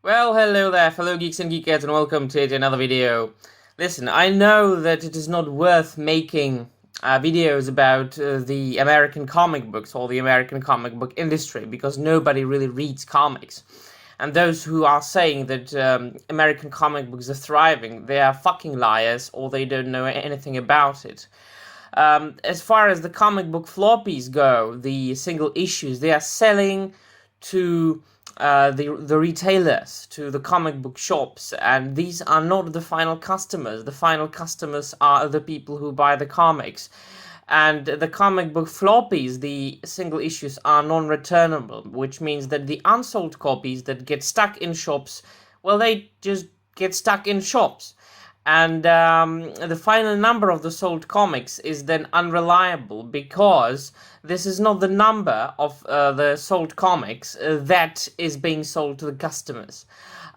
Well, hello there, fellow geeks and geekettes, and welcome to yet another video. Listen, I know that it is not worth making videos about the American comic books or the American comic book industry because nobody really reads comics. And those who are saying that American comic books are thriving, they are fucking liars or they don't know anything about it. As far as the comic book floppies go, the single issues, they are selling to the retailers, to the comic book shops, and these are not the final customers. The final customers are the people who buy the comics. And the comic book floppies, the single issues, are non-returnable, which means that the unsold copies that get stuck in shops, well, they just get stuck in shops. And the final number of the sold comics is then unreliable because this is not the number of the sold comics that is being sold to the customers.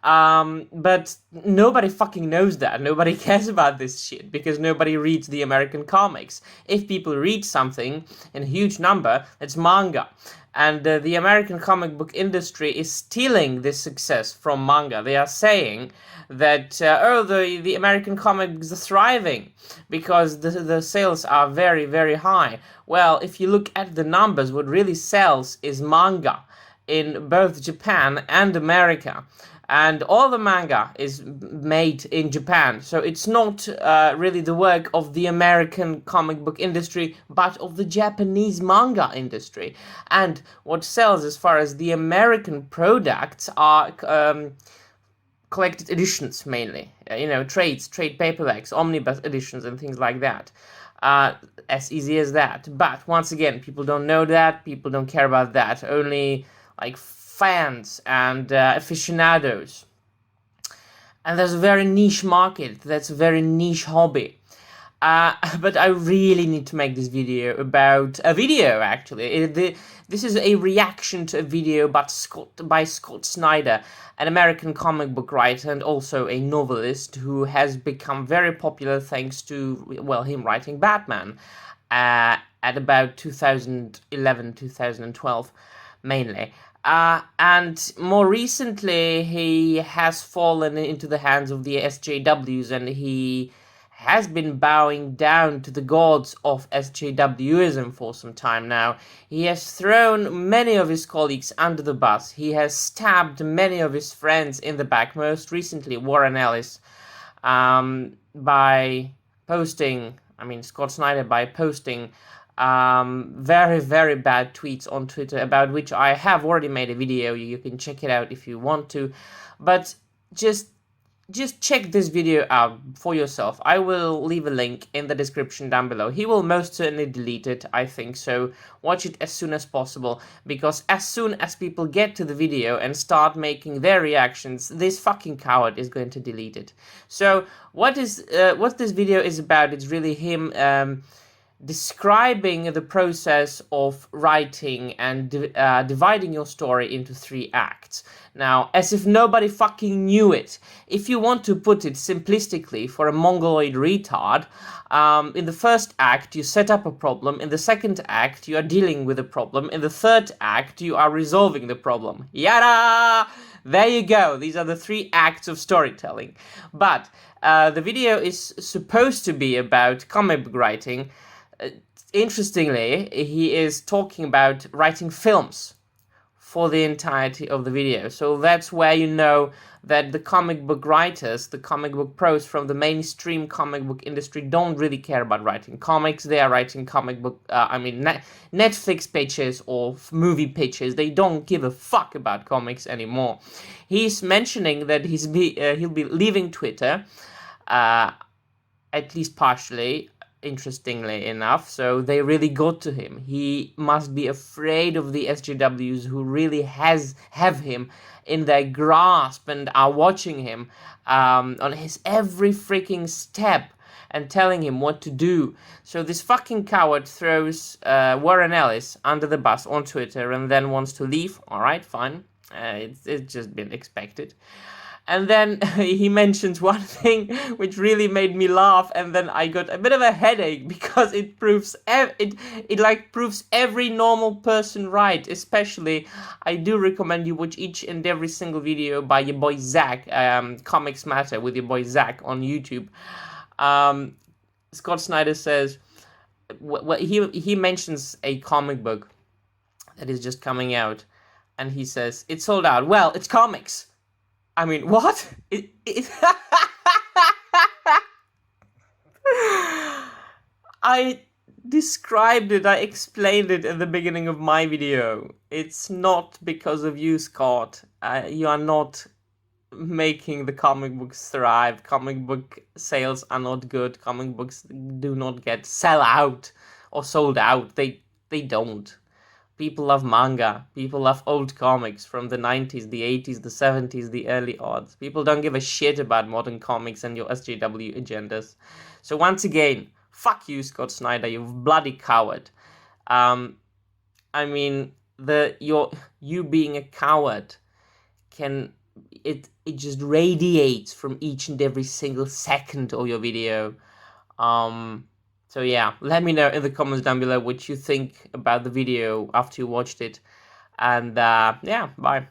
But nobody fucking knows that. Nobody cares about this shit because nobody reads the American comics. If people read something in a huge number, it's manga. And the American comic book industry is stealing this success from manga. They are saying that, the American comic books are thriving because the sales are very, very high. Well, if you look at the numbers, what really sells is manga in both Japan and America. And all the manga is made in Japan, so it's not really the work of the American comic book industry, but of the Japanese manga industry. And what sells as far as the American products are collected editions mainly, trade paperbacks, omnibus editions, and things like that. As easy as that. But once again, people don't know that, people don't care about that. Only like fans and aficionados. And there's a very niche market, that's a very niche hobby. But I really need to make this video about a video, actually. This is a reaction to a video by Scott Snyder, an American comic book writer and also a novelist who has become very popular thanks to, well, him writing Batman at about 2011, 2012, mainly. And more recently, he has fallen into the hands of the SJWs, and he has been bowing down to the gods of SJWism for some time now. He has thrown many of his colleagues under the bus. He has stabbed many of his friends in the back, most recently Warren Ellis, by posting, Scott Snyder, by posting very, very bad tweets on Twitter, about which I have already made a video. You can check it out if you want to, but just check this video out for yourself. I will leave a link in the description down below. He will most certainly delete it, I think, so watch it as soon as possible, because as soon as people get to the video and start making their reactions, this fucking coward is going to delete it. So what this video is about, it's really him describing the process of writing and dividing your story into 3 acts. Now, as if nobody fucking knew it, if you want to put it simplistically for a mongoloid retard, in the first act you set up a problem, in the second act you are dealing with a problem, in the third act you are resolving the problem. Yada! There you go, these are the 3 acts of storytelling. But the video is supposed to be about comic book writing. Interestingly, he is talking about writing films for the entirety of the video. So that's where you know that the comic book writers, the comic book pros from the mainstream comic book industry don't really care about writing comics. They are writing comic book, Netflix pitches or movie pitches. They don't give a fuck about comics anymore. He's mentioning that he'll be leaving Twitter, at least partially, interestingly enough, so they really got to him. He must be afraid of the SJWs who really have him in their grasp and are watching him on his every freaking step and telling him what to do. So this fucking coward throws Warren Ellis under the bus on Twitter and then wants to leave. Alright, fine. It's just been expected. And then he mentions one thing which really made me laugh, and then I got a bit of a headache because it proves it like proves every normal person right. Especially, I do recommend you watch each and every single video by your boy Zach, Comics Matter with your boy Zach on YouTube. Scott Snyder says, he mentions a comic book that is just coming out, and he says it's sold out. Well, it's comics. I mean, what? I described it, I explained it at the beginning of my video. It's not because of you, Scott. You are not making the comic books thrive. Comic book sales are not good. Comic books do not sell out or sold out. They don't. People love manga. People love old comics from the 90s, the 80s, the 70s, the early odds. People don't give a shit about modern comics and your SJW agendas. So once again, fuck you, Scott Snyder, you bloody coward. I mean, you being a coward it just radiates from each and every single second of your video. So yeah, let me know in the comments down below what you think about the video after you watched it. And yeah, bye.